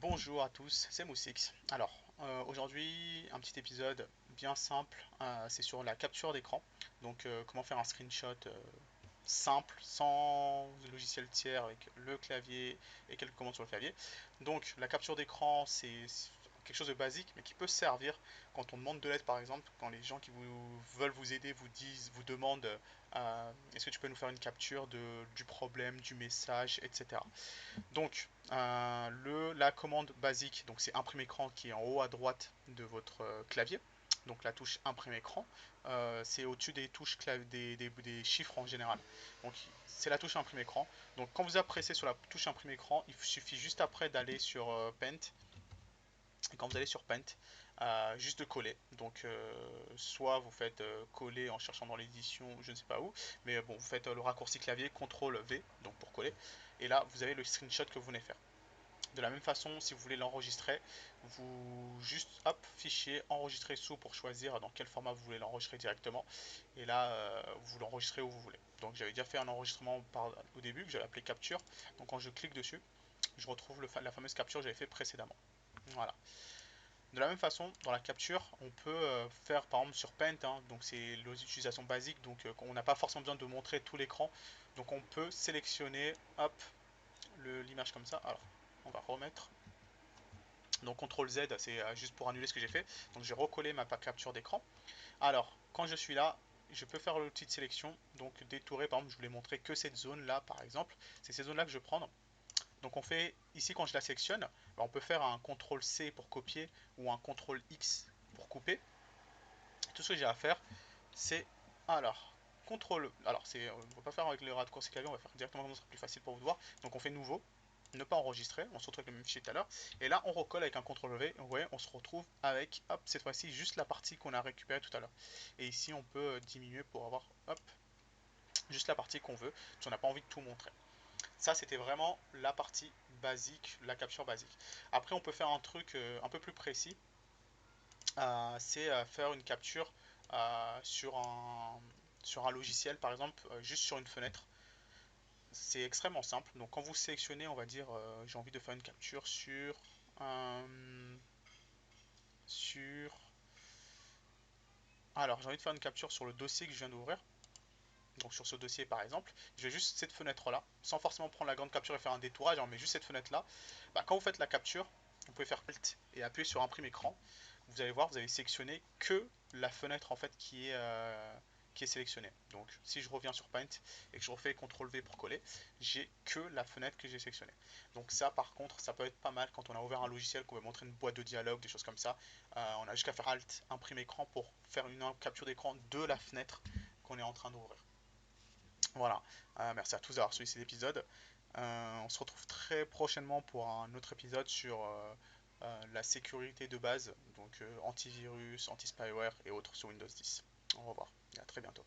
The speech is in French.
Bonjour à tous, c'est Moussix. Alors, aujourd'hui, un petit épisode bien simple, c'est sur la capture d'écran. Donc, comment faire un screenshot simple, sans logiciel tiers, avec le clavier et quelques commandes sur le clavier. Donc, la capture d'écran, c'est quelque chose de basique, mais qui peut servir quand on demande de l'aide, par exemple, quand les gens qui veulent vous aider vous demandent est-ce que tu peux nous faire une capture du problème, du message, etc. Donc, la commande basique, donc c'est imprime écran qui est en haut à droite de votre clavier. Donc la touche imprime écran, c'est au-dessus des touches des chiffres en général. Donc c'est la touche imprime écran. Donc quand vous appréciez sur la touche imprime écran, il suffit juste après d'aller sur Paint. Et quand vous allez sur Paint, juste de coller. Donc soit vous faites coller en cherchant dans l'édition, je ne sais pas où, mais bon, vous faites le raccourci clavier CTRL V, donc pour coller. Et là, vous avez le screenshot que vous venez faire. De la même façon, si vous voulez l'enregistrer, vous juste hop, fichier, enregistrer sous pour choisir dans quel format vous voulez l'enregistrer directement. Et là, vous l'enregistrez où vous voulez. Donc j'avais déjà fait un enregistrement au début que j'avais appelé capture. Donc quand je clique dessus, je retrouve la fameuse capture que j'avais fait précédemment. Voilà. De la même façon, dans la capture, on peut faire par exemple sur Paint, hein, donc c'est l'utilisation basique, donc on n'a pas forcément besoin de montrer tout l'écran. Donc on peut sélectionner, hop, l'image comme ça. Alors, on va remettre. Donc CTRL Z, c'est juste pour annuler ce que j'ai fait. Donc j'ai recollé ma capture d'écran. Alors, quand je suis là, je peux faire l'outil de sélection. Donc détourer, par exemple, je voulais montrer que cette zone là, par exemple. C'est ces zones là que je vais prendre. Donc on fait, ici quand je la sectionne, on peut faire un CTRL C pour copier ou un CTRL X pour couper. Tout ce que j'ai à faire, c'est, alors, CTRL, alors on va pas faire avec le raccourci clavier, on va faire directement comme ça, ce sera plus facile pour vous voir. Donc on fait nouveau, ne pas enregistrer, on se retrouve avec le même fichier tout à l'heure. Et là on recolle avec un CTRL V, et vous voyez, on se retrouve avec, hop, cette fois-ci, juste la partie qu'on a récupérée tout à l'heure. Et ici on peut diminuer pour avoir, hop, juste la partie qu'on veut, si on n'a pas envie de tout montrer. Ça, c'était vraiment la partie basique, la capture basique. Après, on peut faire un truc un peu plus précis. C'est faire une capture sur un logiciel, par exemple, juste sur une fenêtre. C'est extrêmement simple. Donc, quand vous sélectionnez, on va dire, j'ai envie de faire une capture euh, sur. Alors, j'ai envie de faire une capture sur le dossier que je viens d'ouvrir. Donc sur ce dossier par exemple, je vais juste cette fenêtre là, sans forcément prendre la grande capture et faire un détourage, mais juste cette fenêtre là. Quand vous faites la capture, vous pouvez faire Alt et appuyer sur imprime écran. Vous allez voir, vous avez sélectionné que la fenêtre en fait qui est sélectionnée. Donc si je reviens sur Paint et que je refais CTRL V pour coller, j'ai que la fenêtre que j'ai sélectionnée. Donc ça par contre, ça peut être pas mal quand on a ouvert un logiciel, qu'on veut montrer une boîte de dialogue, des choses comme ça. On a juste qu'à faire Alt, imprime écran pour faire une capture d'écran de la fenêtre qu'on est en train d'ouvrir. Voilà. Merci à tous d'avoir suivi cet épisode. On se retrouve très prochainement pour un autre épisode sur la sécurité de base, donc antivirus, anti-spyware et autres sur Windows 10. Au revoir et à très bientôt.